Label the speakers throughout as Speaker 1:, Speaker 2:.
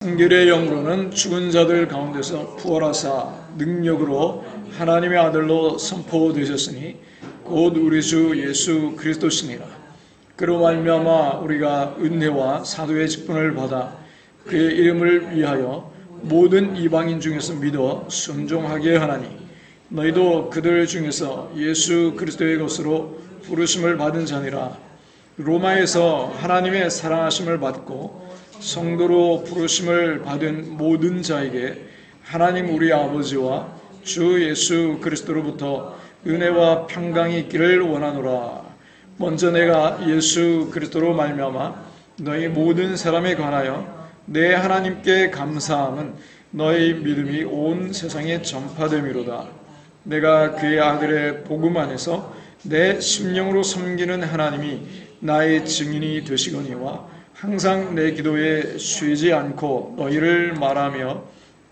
Speaker 1: 성결의 영으로는 죽은 자들 가운데서 부활하사 능력으로 하나님의 아들로 선포되셨으니 곧 우리 주 예수 그리스도시니라. 그로 말미암아 우리가 은혜와 사도의 직분을 받아 그의 이름을 위하여 모든 이방인 중에서 믿어 순종하게 하나니, 너희도 그들 중에서 예수 그리스도의 것으로 부르심을 받은 자니라. 로마에서 하나님의 사랑하심을 받고 성도로 부르심을 받은 모든 자에게 하나님 우리 아버지와 주 예수 그리스도로부터 은혜와 평강이 있기를 원하노라. 먼저 내가 예수 그리스도로 말미암아 너희 모든 사람에 관하여 내 하나님께 감사함은 너희 믿음이 온 세상에 전파됨이로다. 내가 그의 아들의 복음 안에서 내 심령으로 섬기는 하나님이 나의 증인이 되시거니와, 항상 내 기도에 쉬지 않고 너희를 말하며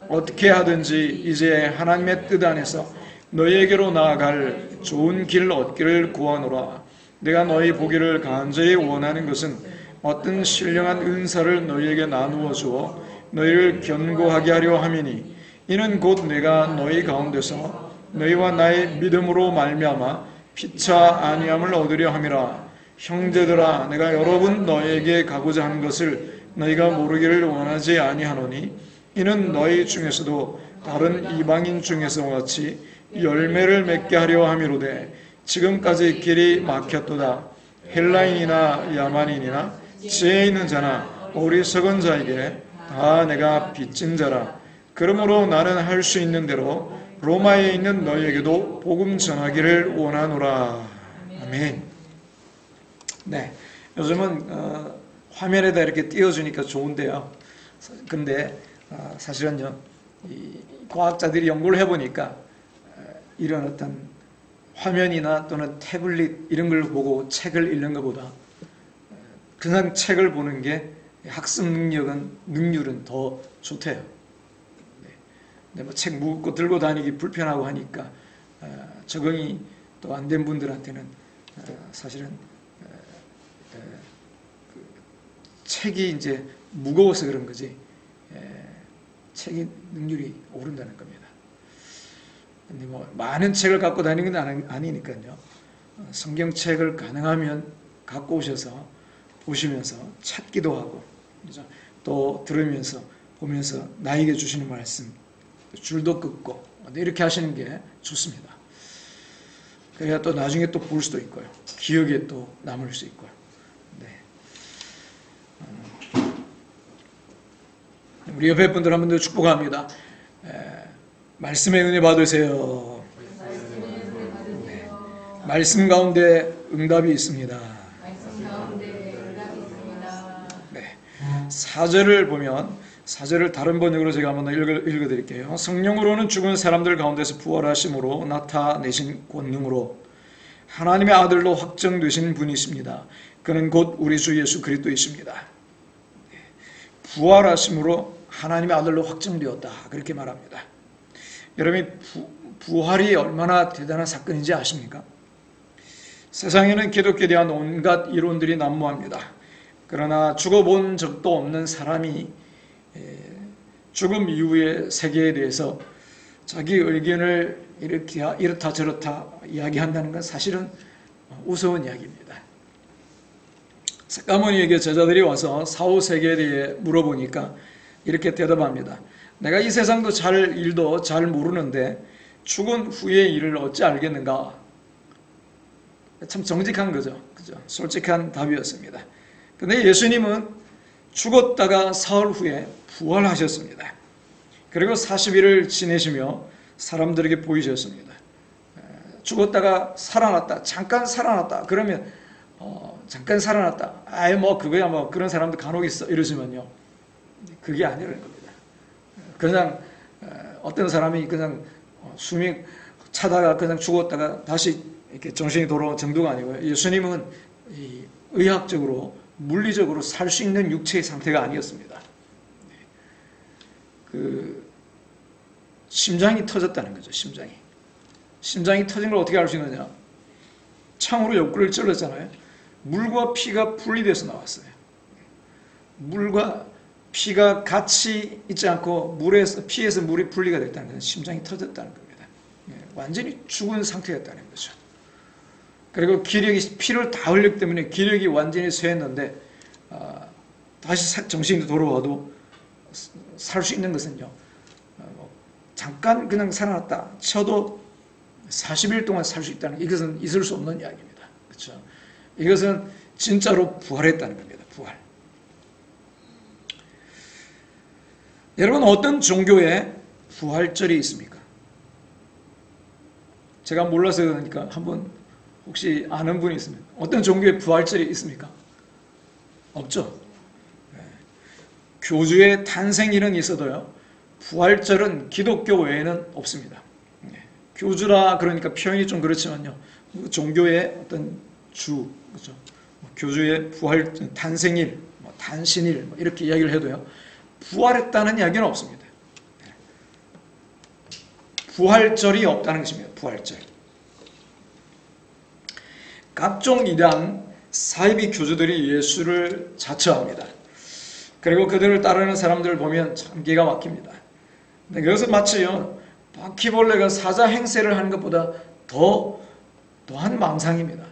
Speaker 1: 어떻게 하든지 이제 하나님의 뜻 안에서 너희에게로 나아갈 좋은 길 얻기를 구하노라. 내가 너희 보기를 간절히 원하는 것은 어떤 신령한 은사를 너희에게 나누어 주어 너희를 견고하게 하려 함이니, 이는 곧 내가 너희 가운데서 너희와 나의 믿음으로 말미암아 피차 안위함을 얻으려 함이라. 형제들아, 내가 여러 분 너희에게 가고자 하는 것을 너희가 모르기를 원하지 아니하노니, 이는 너희 중에서도 다른 이방인 중에서와 같이 열매를 맺게 하려 함이로되, 지금까지 길이 막혔도다. 헬라인이나 야만인이나 지혜 있는 자나 어리석은 자에게 다 내가 빚진 자라. 그러므로 나는 할 수 있는 대로 로마에 있는 너희에게도 복음 전하기를 원하노라. 아멘. 네, 요즘은 화면에다 이렇게 띄워주니까 좋은데요. 근데 사실은요, 이 과학자들이 연구를 해보니까 이런 어떤 화면이나 또는 태블릿 이런 걸 보고 책을 읽는 것보다 그냥 책을 보는 게 학습 능률은 더 좋대요. 네. 근데 뭐 책 무겁고 들고 다니기 불편하고 하니까 적응이 또 안 된 분들한테는 사실은 책이 이제 무거워서 그런 거지, 책이 능률이 오른다는 겁니다. 근데 뭐 많은 책을 갖고 다니는 건 아니니까요. 성경책을 가능하면 갖고 오셔서 보시면서 찾기도 하고, 그죠? 또 들으면서 보면서 나에게 주시는 말씀 줄도 긋고 이렇게 하시는 게 좋습니다. 그래야 또 나중에 또 볼 수도 있고요. 기억에 또 남을 수 있고요. 우리 옆에 분들 한 번 더 축복합니다. 말씀의 은혜 받으세요. 네. 말씀 가운데 응답이 있습니다. 네. 4절을 보면, 4절을 다른 번역으로 제가 한번 읽어드릴게요. 성령으로는 죽은 사람들 가운데서 부활하심으로 나타내신 권능으로 하나님의 아들로 확정되신 분이십니다. 그는 곧 우리 주 예수 그리스도이십니다. 부활하심으로 하나님의 아들로 확정되었다, 그렇게 말합니다. 여러분이 부활이 얼마나 대단한 사건인지 아십니까? 세상에는 기독교에 대한 온갖 이론들이 난무합니다. 그러나 죽어본 적도 없는 사람이 죽음 이후의 세계에 대해서 자기 의견을 이렇다 저렇다 이야기한다는 건 사실은 우스운 이야기입니다. 사가모니에게 제자들이 와서 사후 세계에 대해 물어보니까 이렇게 대답합니다. 내가 이 세상도 일도 잘 모르는데 죽은 후의 일을 어찌 알겠는가? 참 정직한 거죠. 그죠? 솔직한 답이었습니다. 근데 예수님은 죽었다가 사흘 후에 부활하셨습니다. 그리고 40일을 지내시며 사람들에게 보이셨습니다. 죽었다가 살아났다, 잠깐 살아났다, 그러면 잠깐 살아났다, 아예 뭐 그거야 뭐 그런 사람도 간혹 있어 이러지만요, 그게 아니라는 겁니다. 그냥 어떤 사람이 그냥 숨이 차다가 그냥 죽었다가 다시 이렇게 정신이 돌아온 정도가 아니고요. 예수님은 의학적으로 물리적으로 살 수 있는 육체의 상태가 아니었습니다. 심장이 터졌다는 거죠. 심장이 터진 걸 어떻게 알 수 있느냐? 창으로 옆구리를 찔렀잖아요. 물과 피가 분리돼서 나왔어요. 물과 피가 같이 있지 않고 피에서 물이 분리가 됐다는 것은 심장이 터졌다는 겁니다. 완전히 죽은 상태였다는 거죠. 그리고 피를 다 흘렸기 때문에 기력이 완전히 쇠했는데 다시 정신이 돌아와도 살 수 있는 것은요, 잠깐 그냥 살아났다 쳐도 40일 동안 살 수 있다는, 이것은 있을 수 없는 이야기입니다. 그렇죠? 이것은 진짜로 부활했다는 겁니다. 부활. 여러분, 어떤 종교에 부활절이 있습니까? 제가 몰라서 그러니까 한번 혹시 아는 분이 있으면, 어떤 종교에 부활절이 있습니까? 없죠. 교주의 탄생일은 있어도요, 부활절은 기독교 외에는 없습니다. 교주라 그러니까 표현이 좀 그렇지만요, 종교의 어떤 그렇죠? 교주의 부활 탄생일, 탄신일 이렇게 이야기를 해도요, 부활했다는 이야기는 없습니다. 부활절이 없다는 것입니다. 부활절. 각종 이단 사이비 교주들이 예수를 자처합니다. 그리고 그들을 따르는 사람들을 보면 참 기가 막힙니다. 그것은 마치요, 바퀴벌레가 사자 행세를 하는 것보다 더한 망상입니다.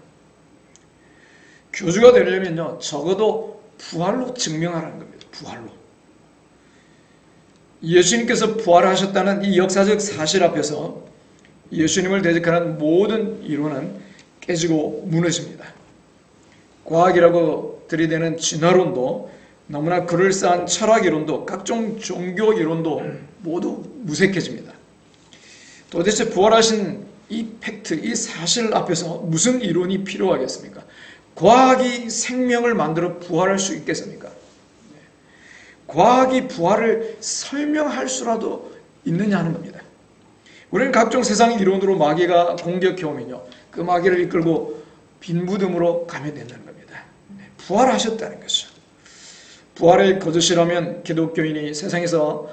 Speaker 1: 교주가 되려면요, 적어도 부활로 증명하라는 겁니다. 부활로. 예수님께서 부활하셨다는 이 역사적 사실 앞에서 예수님을 대적하는 모든 이론은 깨지고 무너집니다. 과학이라고 들이대는 진화론도, 너무나 그럴싸한 철학 이론도, 각종 종교 이론도 모두 무색해집니다. 도대체 부활하신 이 팩트, 이 사실 앞에서 무슨 이론이 필요하겠습니까? 과학이 생명을 만들어 부활할 수 있겠습니까? 과학이 부활을 설명할 수라도 있느냐 하는 겁니다. 우리는 각종 세상 이론으로 마귀가 공격해오면요, 그 마귀를 이끌고 빈무덤으로 가면 된다는 겁니다. 부활하셨다는 것이죠. 부활의 거짓이라면 기독교인이 세상에서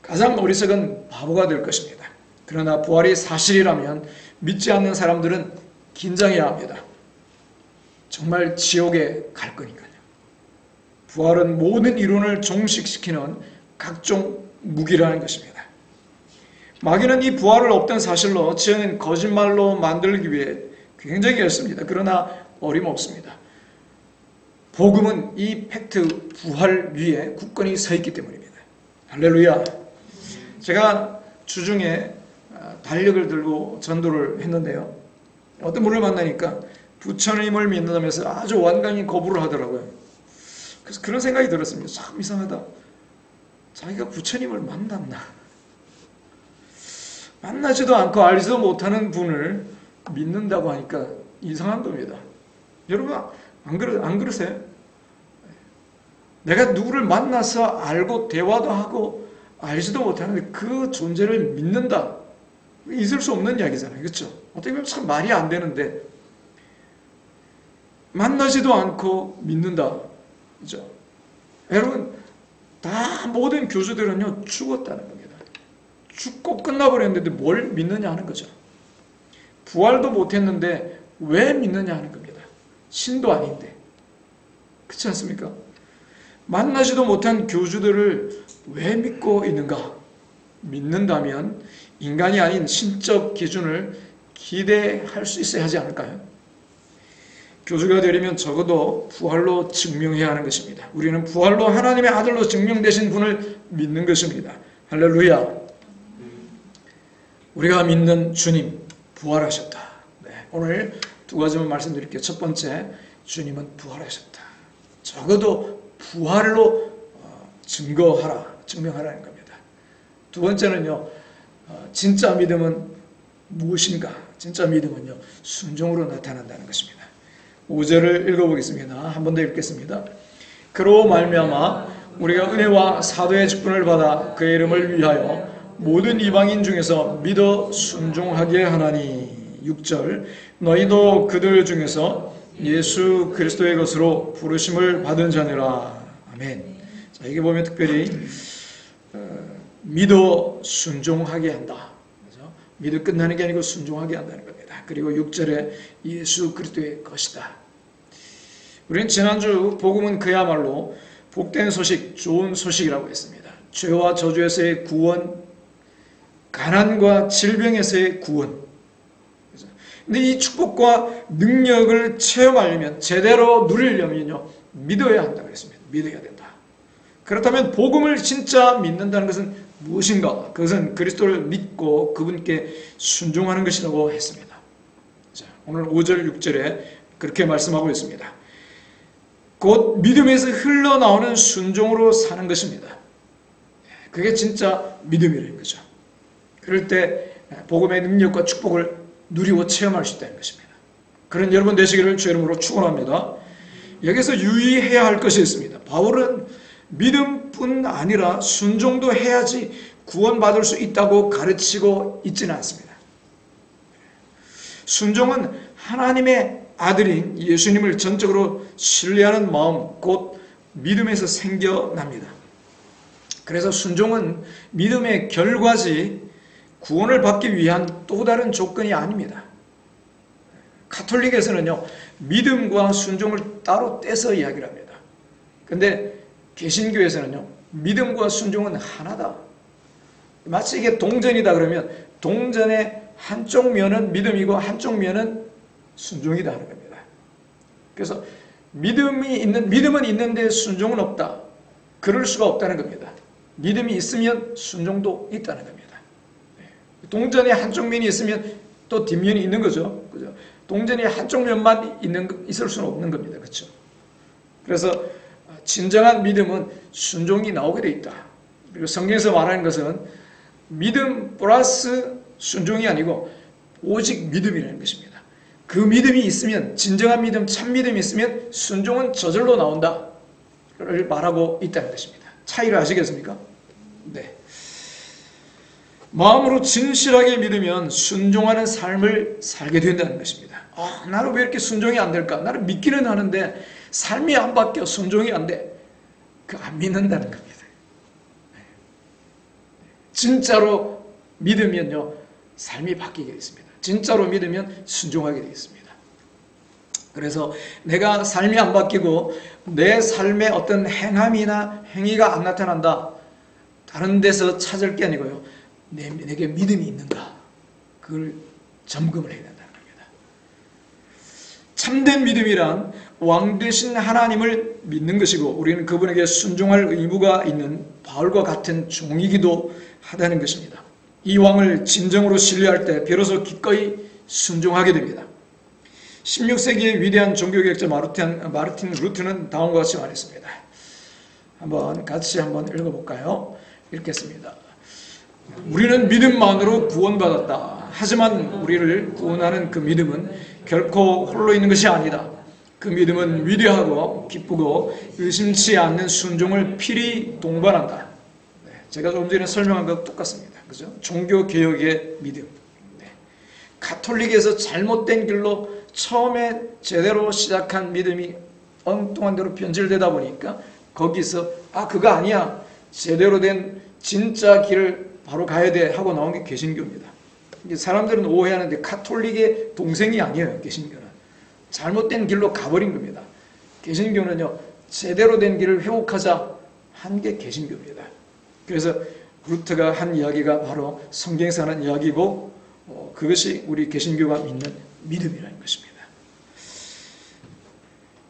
Speaker 1: 가장 어리석은 바보가 될 것입니다. 그러나 부활이 사실이라면 믿지 않는 사람들은 긴장해야 합니다. 정말 지옥에 갈 거니까요. 부활은 모든 이론을 종식시키는 각종 무기라는 것입니다. 마귀는 이 부활을 없던 사실로 지어낸 거짓말로 만들기 위해 굉장히 애씁니다. 그러나 어림없습니다. 복음은 이 팩트 부활 위에 굳건히 서 있기 때문입니다. 할렐루야. 제가 주중에 달력을 들고 전도를 했는데요, 어떤 분을 만나니까 부처님을 믿는다면서 아주 완강히 거부를 하더라고요. 그래서 그런 생각이 들었습니다. 참 이상하다. 자기가 부처님을 만났나? 만나지도 않고 알지도 못하는 분을 믿는다고 하니까 이상한 겁니다. 여러분 안 그러세요? 내가 누구를 만나서 알고 대화도 하고 알지도 못하는데 그 존재를 믿는다. 있을 수 없는 이야기잖아요. 그렇죠? 어떻게 보면 참 말이 안 되는데, 만나지도 않고 믿는다. 그렇죠? 여러분, 다 모든 교주들은요, 죽었다는 겁니다. 죽고 끝나버렸는데 뭘 믿느냐 하는 거죠. 부활도 못했는데 왜 믿느냐 하는 겁니다. 신도 아닌데. 그렇지 않습니까? 만나지도 못한 교주들을 왜 믿고 있는가? 믿는다면 인간이 아닌 신적 기준을 기대할 수 있어야 하지 않을까요? 교주가 되려면 적어도 부활로 증명해야 하는 것입니다. 우리는 부활로 하나님의 아들로 증명되신 분을 믿는 것입니다. 할렐루야. 우리가 믿는 주님 부활하셨다. 네, 오늘 두 가지만 말씀드릴게요. 첫 번째, 주님은 부활하셨다. 적어도 부활로 증명하라는 겁니다. 두 번째는요, 진짜 믿음은 무엇인가? 진짜 믿음은요, 순종으로 나타난다는 것입니다. 5절을 읽어보겠습니다. 한 번 더 읽겠습니다. 그로 말미암아 우리가 은혜와 사도의 직분을 받아 그의 이름을 위하여 모든 이방인 중에서 믿어 순종하게 하나니. 6절, 너희도 그들 중에서 예수 그리스도의 것으로 부르심을 받은 자니라. 아멘. 자, 여기 보면 특별히 믿어 순종하게 한다. 그렇죠? 믿어 끝나는 게 아니고 순종하게 한다는 겁니다. 그리고 6절에 예수 그리스도의 것이다. 우리는 지난주 복음은 그야말로 복된 소식, 좋은 소식이라고 했습니다. 죄와 저주에서의 구원, 가난과 질병에서의 구원. 근데 이 축복과 능력을 체험하려면, 제대로 누리려면요, 믿어야 한다고 했습니다. 믿어야 된다. 그렇다면 복음을 진짜 믿는다는 것은 무엇인가? 그것은 그리스도를 믿고 그분께 순종하는 것이라고 했습니다. 자, 오늘 5절, 6절에 그렇게 말씀하고 있습니다. 곧 믿음에서 흘러나오는 순종으로 사는 것입니다. 그게 진짜 믿음이라는 거죠. 그럴 때 복음의 능력과 축복을 누리고 체험할 수 있다는 것입니다. 그런 여러분 되시기를 주의 이름으로 축원합니다. 여기서 유의해야 할 것이 있습니다. 바울은 믿음뿐 아니라 순종도 해야지 구원받을 수 있다고 가르치고 있지는 않습니다. 순종은 하나님의 아들인 예수님을 전적으로 신뢰하는 마음, 곧 믿음에서 생겨납니다. 그래서 순종은 믿음의 결과지 구원을 받기 위한 또 다른 조건이 아닙니다. 가톨릭에서는요, 믿음과 순종을 따로 떼서 이야기를 합니다. 근데 개신교에서는요, 믿음과 순종은 하나다. 마치 이게 동전이다 그러면 동전의 한쪽 면은 믿음이고 한쪽 면은 순종이다 하는 겁니다. 그래서 믿음은 있는데 순종은 없다. 그럴 수가 없다는 겁니다. 믿음이 있으면 순종도 있다는 겁니다. 동전의 한쪽 면이 있으면 또 뒷면이 있는 거죠. 그죠? 동전이 한쪽 면만 있을 수는 없는 겁니다. 그렇죠? 그래서 진정한 믿음은 순종이 나오게 돼 있다. 그리고 성경에서 말하는 것은 믿음 플러스 순종이 아니고 오직 믿음이라는 것입니다. 그 믿음이 있으면, 진정한 믿음, 참 믿음이 있으면 순종은 저절로 나온다를 말하고 있다는 것입니다. 차이를 아시겠습니까? 네. 마음으로 진실하게 믿으면 순종하는 삶을 살게 된다는 것입니다. 나는 왜 이렇게 순종이 안 될까? 나는 믿기는 하는데 삶이 안 바뀌어, 순종이 안 돼. 그 안 믿는다는 겁니다. 진짜로 믿으면요, 삶이 바뀌게 되어 있습니다. 진짜로 믿으면 순종하게 되어 있습니다. 그래서 내가 삶이 안 바뀌고 내 삶에 어떤 행함이나 행위가 안 나타난다, 다른 데서 찾을 게 아니고요, 내게 믿음이 있는가, 그걸 점검을 해야 된다는 겁니다. 참된 믿음이란 왕 되신 하나님을 믿는 것이고, 우리는 그분에게 순종할 의무가 있는 바울과 같은 종이기도 하다는 것입니다. 이 왕을 진정으로 신뢰할 때 비로소 기꺼이 순종하게 됩니다. 16세기의 위대한 종교개혁자 마르틴 루트는 다음과 같이 말했습니다. 같이 한번 읽어볼까요? 읽겠습니다. 우리는 믿음만으로 구원받았다. 하지만 우리를 구원하는 그 믿음은 결코 홀로 있는 것이 아니다. 그 믿음은 위대하고 기쁘고 의심치 않는 순종을 필히 동반한다. 제가 조금 전에 설명한 것 똑같습니다. 그죠? 종교개혁의 믿음. 가톨릭에서 잘못된 길로 처음에 제대로 시작한 믿음이 엉뚱한 대로 변질되다 보니까 거기서 그거 아니야, 제대로 된 진짜 길을 바로 가야 돼 하고 나온 게 개신교입니다. 사람들은 오해하는데 가톨릭의 동생이 아니에요. 개신교는 잘못된 길로 가버린 겁니다. 개신교는요, 제대로 된 길을 회복하자 한 게 개신교입니다. 그래서 루트가 한 이야기가 바로 성경에서 하는 이야기고, 그것이 우리 개신교가 믿는 믿음이라는 것입니다.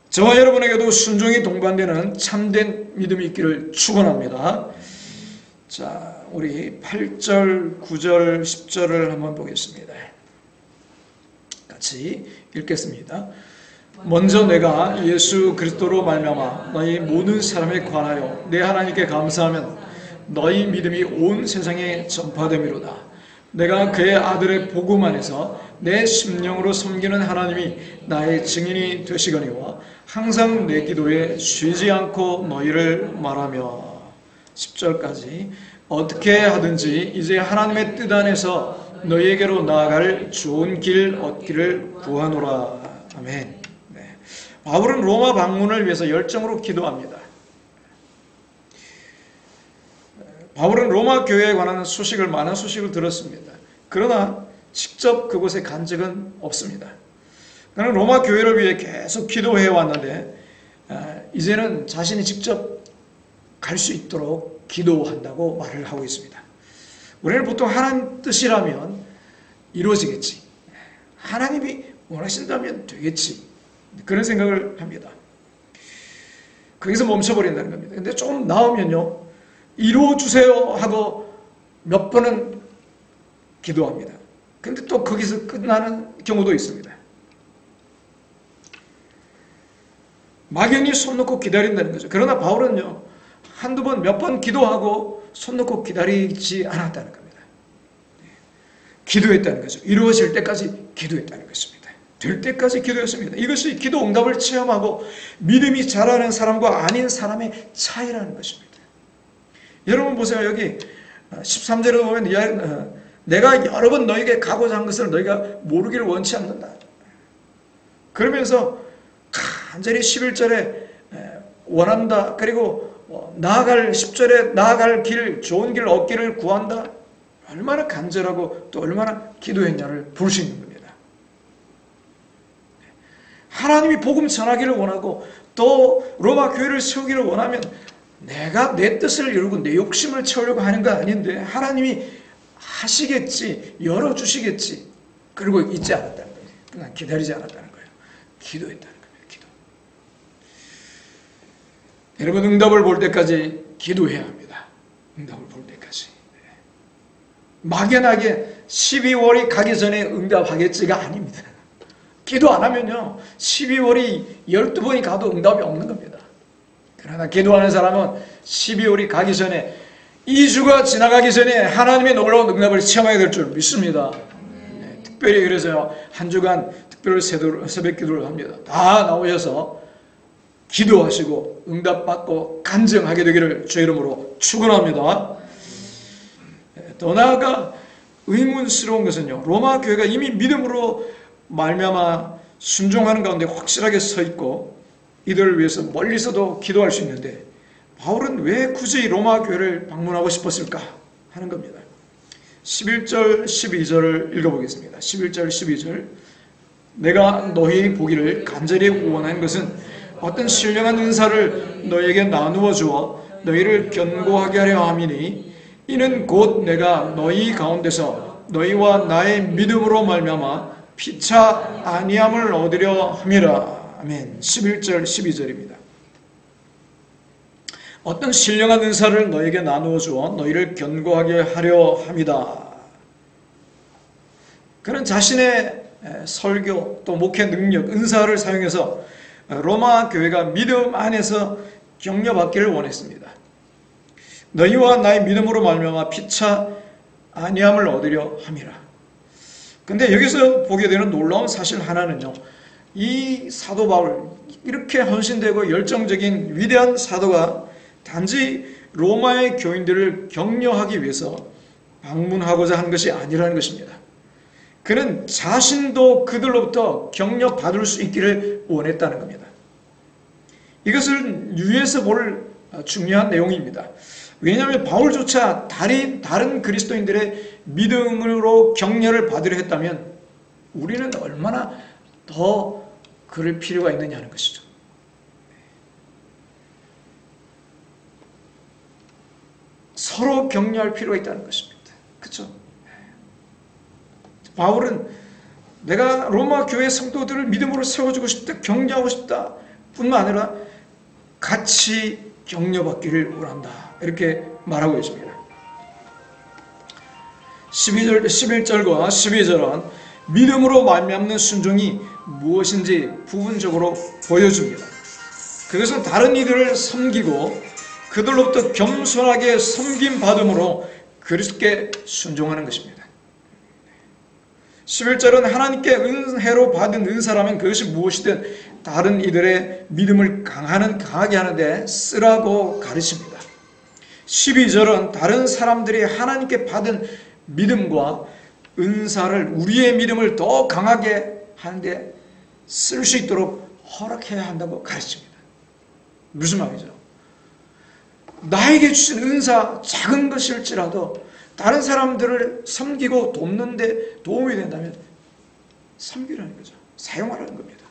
Speaker 1: 저와 여러분에게도 순종이 동반되는 참된 믿음이 있기를 축원합니다. 자, 우리 8절, 9절, 10절을 한번 보겠습니다. 같이 읽겠습니다. 먼저 내가 예수 그리스도로 말미암아 너희 모든 사람에 관하여 내 하나님께 감사하면 너희 믿음이 온 세상에 전파됨이로다. 내가 그의 아들의 복음 안에서 내 심령으로 섬기는 하나님이 나의 증인이 되시거니와 항상 내 기도에 쉬지 않고 너희를 말하며. 10절까지 어떻게 하든지 이제 하나님의 뜻 안에서 너희에게로 나아갈 좋은 길 얻기를 구하노라. 아멘. 네. 바울은 로마 방문을 위해서 열정으로 기도합니다. 바울은 로마 교회에 관한 많은 소식을 들었습니다. 그러나 직접 그곳에 간 적은 없습니다. 그는 로마 교회를 위해 계속 기도해 왔는데 이제는 자신이 직접 갈 수 있도록 기도한다고 말을 하고 있습니다. 우리는 보통 하나님 뜻이라면 이루어지겠지, 하나님이 원하신다면 되겠지, 그런 생각을 합니다. 거기서 멈춰버린다는 겁니다. 근데 조금 나오면요, 이루어주세요 하고 몇 번은 기도합니다. 근데 또 거기서 끝나는 경우도 있습니다. 막연히 손 놓고 기다린다는 거죠. 그러나 바울은요, 한두 번, 몇 번 기도하고 손 놓고 기다리지 않았다는 겁니다. 기도했다는 거죠. 이루어질 때까지 기도했다는 것입니다. 될 때까지 기도했습니다. 이것이 기도 응답을 체험하고 믿음이 자라는 사람과 아닌 사람의 차이라는 것입니다. 여러분 보세요. 여기 13절에 보면 내가 여러 번 너에게 가고자 한 것을 너희가 모르기를 원치 않는다. 그러면서 간절히 11절에 원한다. 그리고 나아갈 10절에 나아갈 길, 좋은 길 얻기를 구한다. 얼마나 간절하고 또 얼마나 기도했냐를 볼 수 있는 겁니다. 하나님이 복음 전하기를 원하고 또 로마 교회를 세우기를 원하면 내가 내 뜻을 이루고 내 욕심을 채우려고 하는 거 아닌데 하나님이 하시겠지, 열어주시겠지, 그리고 잊지 않았다는 거예요. 그냥 기다리지 않았다는 거예요. 기도했다는 거예요. 기도. 여러분, 응답을 볼 때까지 기도해야 합니다. 응답을 볼 때까지. 막연하게 12월이 가기 전에 응답하겠지가 아닙니다. 기도 안 하면요, 12월이 12번이 가도 응답이 없는 겁니다. 그러나 기도하는 사람은 12월이 가기 전에, 2주가 지나가기 전에 하나님의 놀라운 응답을 체험하게 될 줄 믿습니다. 특별히 그래서요, 한 주간 특별 새벽 기도를 합니다. 다 나오셔서 기도하시고 응답받고 간증하게 되기를 주의 이름으로 축원합니다. 더 나아가 의문스러운 것은요, 로마 교회가 이미 믿음으로 말미암아 순종하는 가운데 확실하게 서 있고 이들을 위해서 멀리서도 기도할 수 있는데 바울은 왜 굳이 로마 교회를 방문하고 싶었을까 하는 겁니다. 11절 12절을 읽어보겠습니다. 11절 12절 내가 너희 보기를 간절히 원한 것은 어떤 신령한 은사를 너희에게 나누어 주어 너희를 견고하게 하려 함이니 이는 곧 내가 너희 가운데서 너희와 나의 믿음으로 말미암아 피차 아니함을 얻으려 함이라. 아멘. 11절 12절입니다. 어떤 신령한 은사를 너에게 나누어 주어 너희를 견고하게 하려 함이다. 그는 자신의 설교 또 목회 능력, 은사를 사용해서 로마 교회가 믿음 안에서 격려받기를 원했습니다. 너희와 나의 믿음으로 말미암아 피차 아니함을 얻으려 함이라. 근데 여기서 보게 되는 놀라운 사실 하나는요, 이 사도 바울, 이렇게 헌신되고 열정적인 위대한 사도가 단지 로마의 교인들을 격려하기 위해서 방문하고자 한 것이 아니라는 것입니다. 그는 자신도 그들로부터 격려받을 수 있기를 원했다는 겁니다. 이것을 유의해서 볼 중요한 내용입니다. 왜냐하면 바울조차 다른 그리스도인들의 믿음으로 격려를 받으려 했다면 우리는 얼마나 더 그럴 필요가 있느냐는 것이죠. 서로 격려할 필요가 있다는 것입니다. 그렇죠? 바울은 내가 로마 교회 성도들을 믿음으로 세워주고 싶다, 격려하고 싶다 뿐만 아니라 같이 격려받기를 원한다, 이렇게 말하고 있습니다. 11절과 12절은 믿음으로 말미암는 순종이 무엇인지 부분적으로 보여줍니다. 그것은 다른 이들을 섬기고 그들로부터 겸손하게 섬김받음으로 그리스도께 순종하는 것입니다. 11절은 하나님께 은혜로 받은 은사라면 그것이 무엇이든 다른 이들의 믿음을 강하게 하는데 쓰라고 가르칩니다. 12절은 다른 사람들이 하나님께 받은 믿음과 은사를, 우리의 믿음을 더 강하게 하는데 쓸 수 있도록 허락해야 한다고 가르칩니다. 무슨 말이죠? 나에게 주신 은사, 작은 것일지라도 다른 사람들을 섬기고 돕는 데 도움이 된다면 섬기라는 거죠. 사용하라는 겁니다.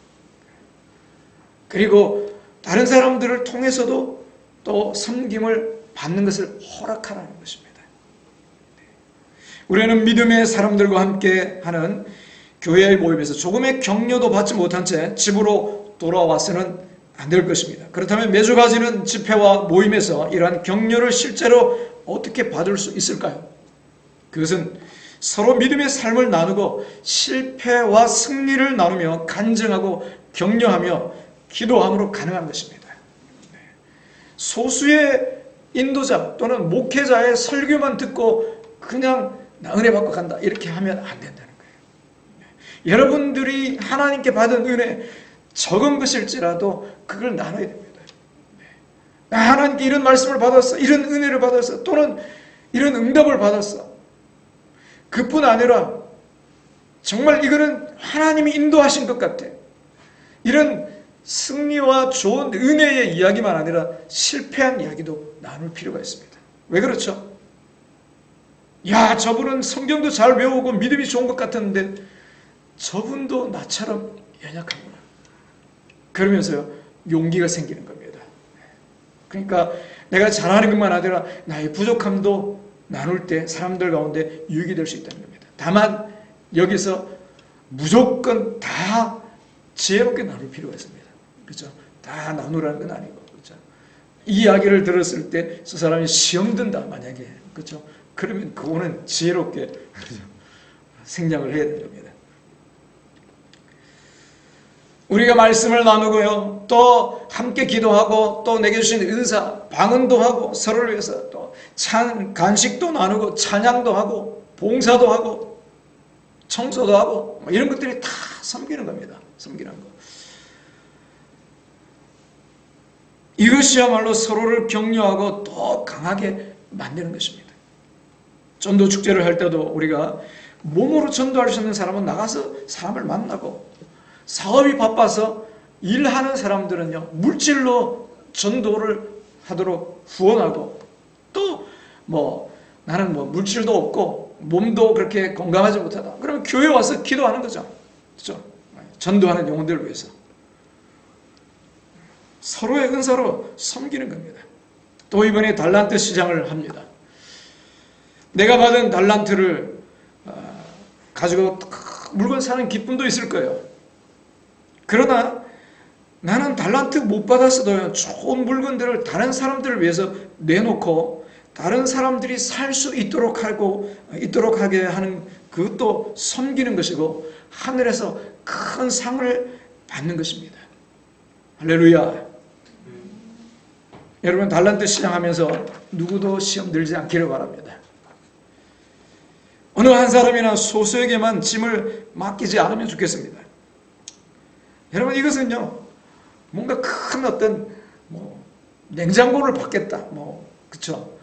Speaker 1: 그리고 다른 사람들을 통해서도 또 섬김을 받는 것을 허락하라는 것입니다. 우리는 믿음의 사람들과 함께 하는 교회의 모임에서 조금의 격려도 받지 못한 채 집으로 돌아와서는 안 될 것입니다. 그렇다면 매주 가지는 집회와 모임에서 이러한 격려를 실제로 어떻게 받을 수 있을까요? 그것은 서로 믿음의 삶을 나누고 실패와 승리를 나누며 간증하고 격려하며 기도함으로 가능한 것입니다. 소수의 인도자 또는 목회자의 설교만 듣고 그냥 나 은혜 받고 간다 이렇게 하면 안 된다는 거예요. 여러분들이 하나님께 받은 은혜 적은 것일지라도 그걸 나눠야 됩니다. 하나님께 이런 말씀을 받았어, 이런 은혜를 받았어, 또는 이런 응답을 받았어. 그뿐 아니라 정말 이거는 하나님이 인도하신 것 같아. 이런 승리와 좋은 은혜의 이야기만 아니라 실패한 이야기도 나눌 필요가 있습니다. 왜 그렇죠? 야, 저분은 성경도 잘 외우고 믿음이 좋은 것 같았는데 저분도 나처럼 연약하구나. 그러면서요, 용기가 생기는 겁니다. 그러니까 내가 잘하는 것만 아니라 나의 부족함도 나눌 때 사람들 가운데 유익이 될 수 있다는 겁니다. 다만 여기서 무조건 다 지혜롭게 나눌 필요가 있습니다. 그렇죠? 다 나누라는 건 아니고, 그렇죠? 이 이야기를 들었을 때 저 사람이 시험 든다 만약에, 그렇죠? 그러면 그거는 지혜롭게 생략을 해야 되는 겁니다. 우리가 말씀을 나누고요, 또 함께 기도하고, 또 내게 주신 은사, 방언도 하고, 서로를 위해서 또 간식도 나누고, 찬양도 하고, 봉사도 하고, 청소도 하고, 이런 것들이 다 섬기는 겁니다. 섬기는 거. 이것이야말로 서로를 격려하고 더 강하게 만드는 것입니다. 전도 축제를 할 때도 우리가 몸으로 전도할 수 있는 사람은 나가서 사람을 만나고, 사업이 바빠서 일하는 사람들은요, 물질로 전도를 하도록 후원하고, 또 나는 물질도 없고 몸도 그렇게 건강하지 못하다, 그러면 교회 와서 기도하는 거죠. 그렇죠? 전도하는 영혼들을 위해서 서로의 은사로 섬기는 겁니다. 또 이번에 달란트 시장을 합니다. 내가 받은 달란트를 가지고 물건 사는 기쁨도 있을 거예요. 그러나 나는 달란트 못 받았어도 좋은 물건들을 다른 사람들을 위해서 내놓고 다른 사람들이 살 수 있도록 하게 하는 그것도 섬기는 것이고 하늘에서 큰 상을 받는 것입니다. 할렐루야. 여러분, 달란트 시장하면서 누구도 시험 들지 않기를 바랍니다. 어느 한 사람이나 소수에게만 짐을 맡기지 않으면 좋겠습니다. 여러분, 이것은요, 뭔가 큰 어떤 냉장고를 받겠다, 그쵸?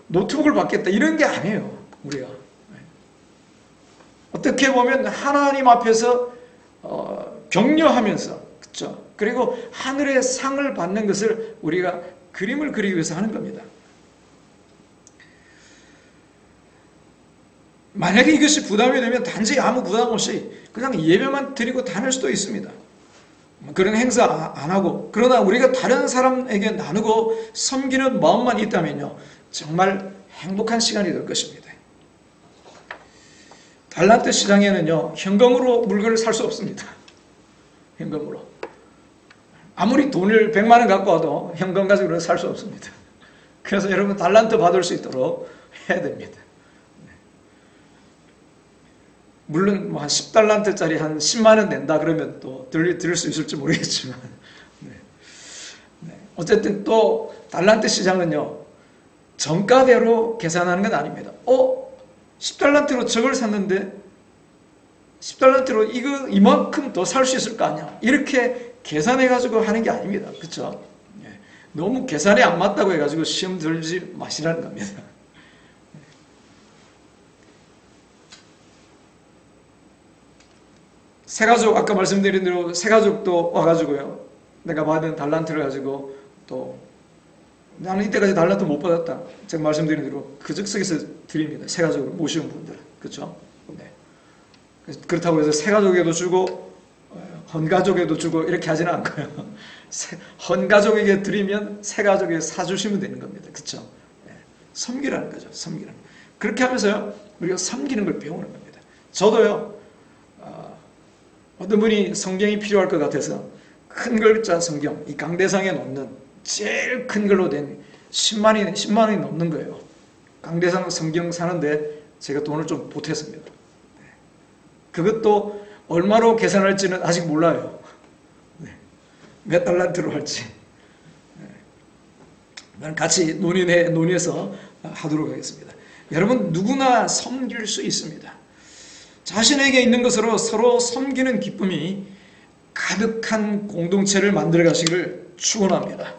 Speaker 1: 노트북을 받겠다, 이런 게 아니에요. 우리가 어떻게 보면 하나님 앞에서 격려하면서, 그쵸? 그리고 하늘의 상을 받는 것을 우리가 그림을 그리기 위해서 하는 겁니다. 만약에 이것이 부담이 되면 단지 아무 부담 없이 그냥 예배만 드리고 다닐 수도 있습니다. 그런 행사 안 하고, 그러나 우리가 다른 사람에게 나누고 섬기는 마음만 있다면요, 정말 행복한 시간이 될 것입니다. 달란트 시장에는요, 현금으로 물건을 살 수 없습니다. 현금으로. 아무리 돈을 100만 원 갖고 와도 현금 가지고는 살 수 없습니다. 그래서 여러분, 달란트 받을 수 있도록 해야 됩니다. 물론 한 10달란트짜리 한 10만 원 낸다 그러면 또 들을 수 있을지 모르겠지만, 어쨌든 또 달란트 시장은요, 정가대로 계산하는 건 아닙니다. 10달란트로 저걸 샀는데 10달란트로 이만큼 더 살 수 있을 거 아니야, 이렇게 계산해 가지고 하는 게 아닙니다. 그렇죠? 너무 계산이 안 맞다고 해가지고 시험 들지 마시라는 겁니다. 새가족, 아까 말씀드린 대로 새가족도 와가지고요, 내가 받은 달란트를 가지고, 또 나는 이때까지 달란트 못 받았다, 제가 말씀드린 대로 그 즉석에서 드립니다. 새가족을 모시는 분들, 그렇죠? 네. 그렇다고 해서 새가족에도 주고 헌가족에도 주고 이렇게 하지는 않고요. 헌 가족에게 드리면 새 가족에게 사주시면 되는 겁니다. 그렇죠? 섬기라는 거죠. 섬기는. 그렇게 하면서요, 우리가 섬기는 걸 배우는 겁니다. 저도요, 어떤 분이 성경이 필요할 것 같아서 큰 글자 성경, 이 강대상에 놓는 제일 큰 걸로 된 10만 원이 넘는 거예요. 강대상 성경 사는데 제가 돈을 좀 보탰습니다. 그것도 얼마로 계산할지는 아직 몰라요. 몇 달란트로 할지. 같이 논의해서 하도록 하겠습니다. 여러분, 누구나 섬길 수 있습니다. 자신에게 있는 것으로 서로 섬기는 기쁨이 가득한 공동체를 만들어 가시기를 축원합니다.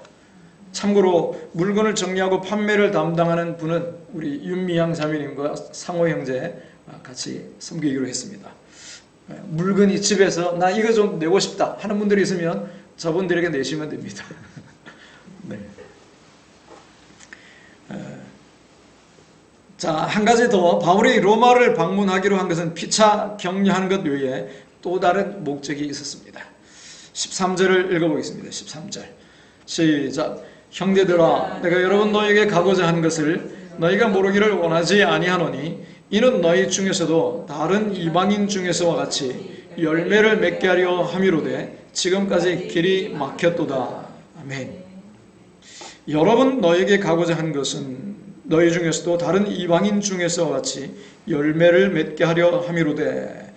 Speaker 1: 참고로 물건을 정리하고 판매를 담당하는 분은 우리 윤미향 자매님과 상호 형제 같이 섬기기로 했습니다. 물건이 집에서 나 이거 좀 내고 싶다 하는 분들이 있으면 저분들에게 내시면 됩니다. 네. 자, 한 가지 더, 바울이 로마를 방문하기로 한 것은 피차 격려하는 것 외에 또 다른 목적이 있었습니다. 13절을 읽어보겠습니다. 13절 시작. 형제들아, 내가 여러분 너희에게 가고자 하는 것을 너희가 모르기를 원하지 아니하노니 이는 너희 중에서도 다른 이방인 중에서와 같이 열매를 맺게 하려 함이로되 지금까지 길이 막혔도다. 아멘. 여러분 너희에게 가고자 하는 것은 너희 중에서도 다른 이방인 중에서와 같이 열매를 맺게 하려 함이로되,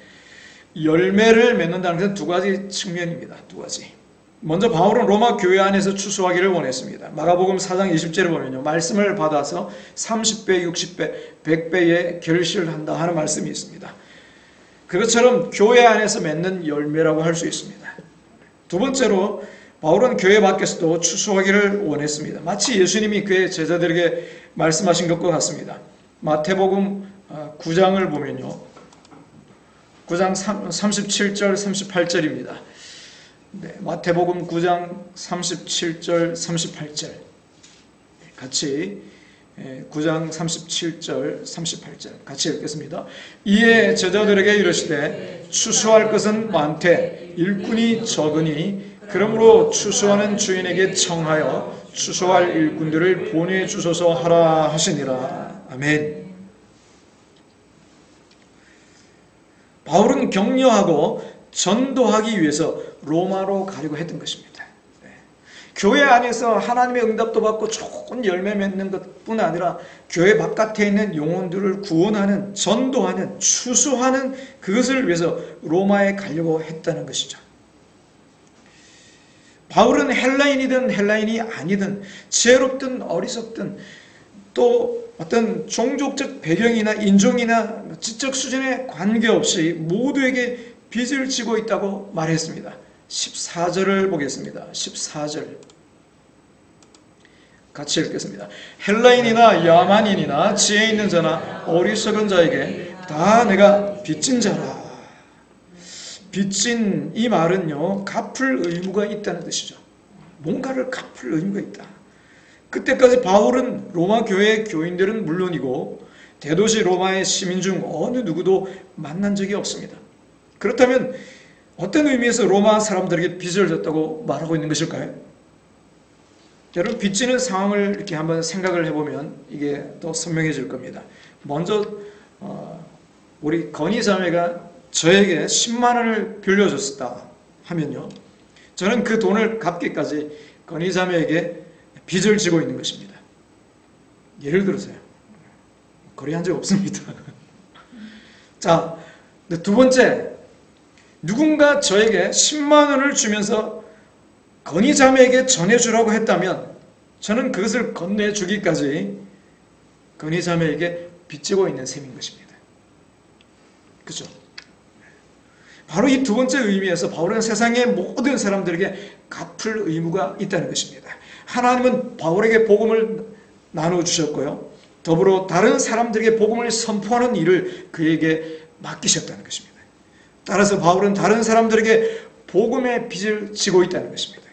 Speaker 1: 열매를 맺는다는 것은 두 가지 측면입니다. 두 가지. 먼저 바울은 로마 교회 안에서 추수하기를 원했습니다. 마가복음 4장 20절을 보면요, 말씀을 받아서 30배, 60배, 100배에 결실한다 하는 말씀이 있습니다. 그것처럼 교회 안에서 맺는 열매라고 할 수 있습니다. 두 번째로 바울은 교회 밖에서도 추수하기를 원했습니다. 마치 예수님이 그의 제자들에게 말씀하신 것과 같습니다. 마태복음 9장을 보면요, 9장 37절 38절입니다. 네, 마태복음 9장 37절 38절 같이 9장 37절 38절 같이 읽겠습니다. 이에 제자들에게 이르시되 추수할 것은 많되 일꾼이 적으니 그러므로 추수하는 주인에게 청하여 추수할 일꾼들을 보내주소서 하라 하시니라. 아멘. 바울은 격려하고 전도하기 위해서 로마로 가려고 했던 것입니다. 교회 안에서 하나님의 응답도 받고 좋은 열매 맺는 것뿐 아니라 교회 바깥에 있는 영혼들을 구원하는, 전도하는, 추수하는 그것을 위해서 로마에 가려고 했다는 것이죠. 바울은 헬라인이든 헬라인이 아니든, 지혜롭든 어리석든, 또 어떤 종족적 배경이나 인종이나 지적 수준에 관계없이 모두에게 빚을 지고 있다고 말했습니다. 14절을 보겠습니다. 14절 같이 읽겠습니다. 헬라인이나 야만인이나 지혜 있는 자나 어리석은 자에게 다 내가 빚진 자라. 빚진 이 말은요, 갚을 의무가 있다는 뜻이죠. 뭔가를 갚을 의무가 있다. 그때까지 바울은 로마 교회의 교인들은 물론이고 대도시 로마의 시민 중 어느 누구도 만난 적이 없습니다. 그렇다면 어떤 의미에서 로마 사람들에게 빚을 졌다고 말하고 있는 것일까요? 여러분, 빚지는 상황을 이렇게 한번 생각을 해보면 이게 더 선명해질 겁니다. 먼저 우리 건희 자매가 저에게 10만 원을 빌려줬다 하면요, 저는 그 돈을 갚기까지 건희 자매에게 빚을 지고 있는 것입니다. 예를 들어서요, 거래한 적 없습니다. 자, 두 번째, 누군가 저에게 10만 원을 주면서 건희 자매에게 전해주라고 했다면 저는 그것을 건네주기까지 건희 자매에게 빚지고 있는 셈인 것입니다. 그렇죠? 바로 이 두 번째 의미에서 바울은 세상의 모든 사람들에게 갚을 의무가 있다는 것입니다. 하나님은 바울에게 복음을 나눠주셨고요, 더불어 다른 사람들에게 복음을 선포하는 일을 그에게 맡기셨다는 것입니다. 따라서 바울은 다른 사람들에게 복음의 빚을 지고 있다는 것입니다.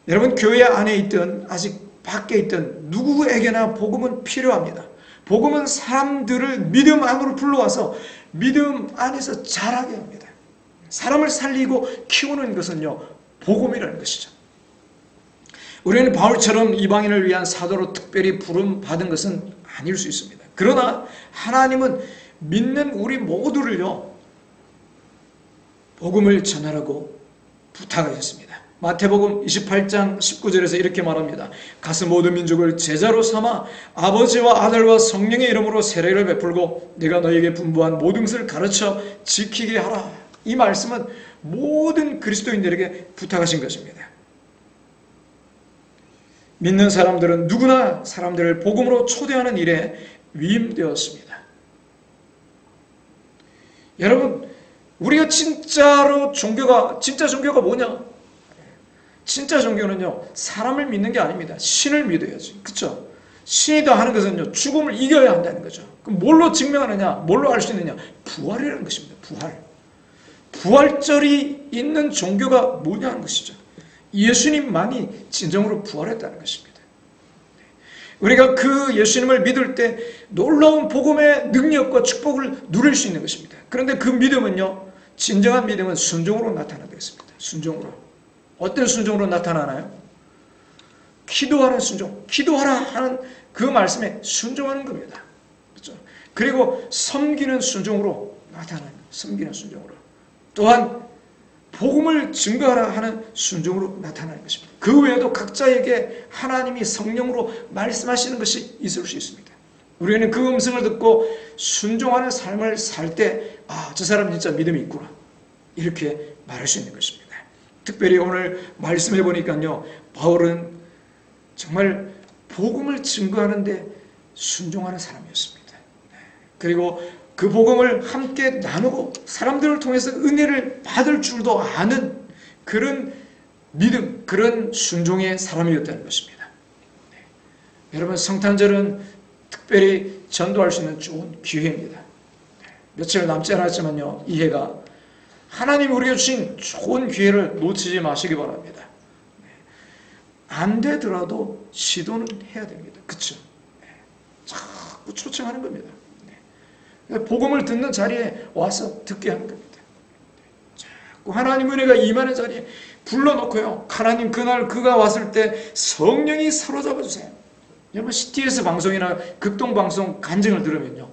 Speaker 1: 여러분, 교회 안에 있든 아직 밖에 있든 누구에게나 복음은 필요합니다. 복음은 사람들을 믿음 안으로 불러와서 믿음 안에서 자라게 합니다. 사람을 살리고 키우는 것은요, 복음이라는 것이죠. 우리는 바울처럼 이방인을 위한 사도로 특별히 부름 받은 것은 아닐 수 있습니다. 그러나 하나님은 믿는 우리 모두를요, 복음을 전하라고 부탁하셨습니다. 마태복음 28장 19절에서 이렇게 말합니다. 가서 모든 민족을 제자로 삼아 아버지와 아들과 성령의 이름으로 세례를 베풀고 내가 너에게 분부한 모든 것을 가르쳐 지키게 하라. 이 말씀은 모든 그리스도인들에게 부탁하신 것입니다. 믿는 사람들은 누구나 사람들을 복음으로 초대하는 일에 위임되었습니다. 여러분, 우리가 진짜 종교가 뭐냐? 진짜 종교는요, 사람을 믿는 게 아닙니다. 신을 믿어야지. 그렇죠? 신이 더 하는 것은요, 죽음을 이겨야 한다는 거죠. 그럼 뭘로 증명하느냐? 뭘로 알 수 있느냐? 부활이라는 것입니다. 부활. 부활절이 있는 종교가 뭐냐는 것이죠. 예수님만이 진정으로 부활했다는 것입니다. 우리가 그 예수님을 믿을 때 놀라운 복음의 능력과 축복을 누릴 수 있는 것입니다. 그런데 그 믿음은요, 진정한 믿음은 순종으로 나타나게 있습니다. 순종으로. 어떤 순종으로 나타나나요? 기도하는 순종. 기도하라 하는 그 말씀에 순종하는 겁니다. 그렇죠? 그리고 섬기는 순종으로 나타나는, 섬기는 순종으로. 또한 복음을 증거하라 하는 순종으로 나타나는 것입니다. 그 외에도 각자에게 하나님이 성령으로 말씀하시는 것이 있을 수 있습니다. 우리는 그 음성을 듣고 순종하는 삶을 살 때, 저 사람 진짜 믿음이 있구나, 이렇게 말할 수 있는 것입니다. 특별히 오늘 말씀해 보니까요, 바울은 정말 복음을 증거하는데 순종하는 사람이었습니다. 그리고 그 복음을 함께 나누고 사람들을 통해서 은혜를 받을 줄도 아는 그런 믿음, 그런 순종의 사람이었다는 것입니다. 여러분, 성탄절은 특별히 전도할 수 있는 좋은 기회입니다. 며칠 남지 않았지만요, 이 해가 하나님 우리가 주신 좋은 기회를 놓치지 마시기 바랍니다. 안 되더라도 시도는 해야 됩니다. 그렇죠? 자꾸 초청하는 겁니다. 복음을 듣는 자리에 와서 듣게 하는 겁니다. 자꾸 하나님 은혜가 임하는 자리에 불러놓고요, 하나님 그날 그가 왔을 때 성령이 사로잡아 주세요. 여러분, CTS 방송이나 극동방송 간증을 들으면요,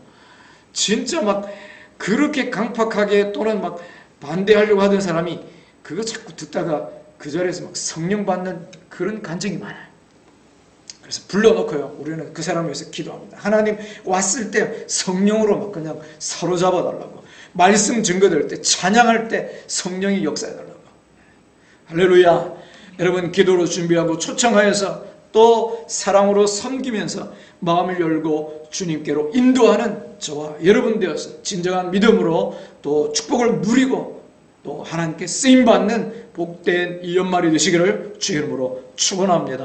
Speaker 1: 진짜 막 그렇게 강팍하게 또는 막 반대하려고 하던 사람이 그거 자꾸 듣다가 그 자리에서 막 성령 받는 그런 간증이 많아요. 그래서 불러놓고요, 우리는 그 사람을 위해서 기도합니다. 하나님 왔을 때 성령으로 막 그냥 사로잡아 달라고, 말씀 증거될 때, 찬양할 때 성령이 역사해 달라고. 할렐루야. 여러분, 기도로 준비하고 초청하여서 또 사랑으로 섬기면서 마음을 열고 주님께로 인도하는 저와 여러분 되어서 진정한 믿음으로 또 축복을 누리고 또 하나님께 쓰임받는 복된 이 연말이 되시기를 주 이름으로 축원합니다.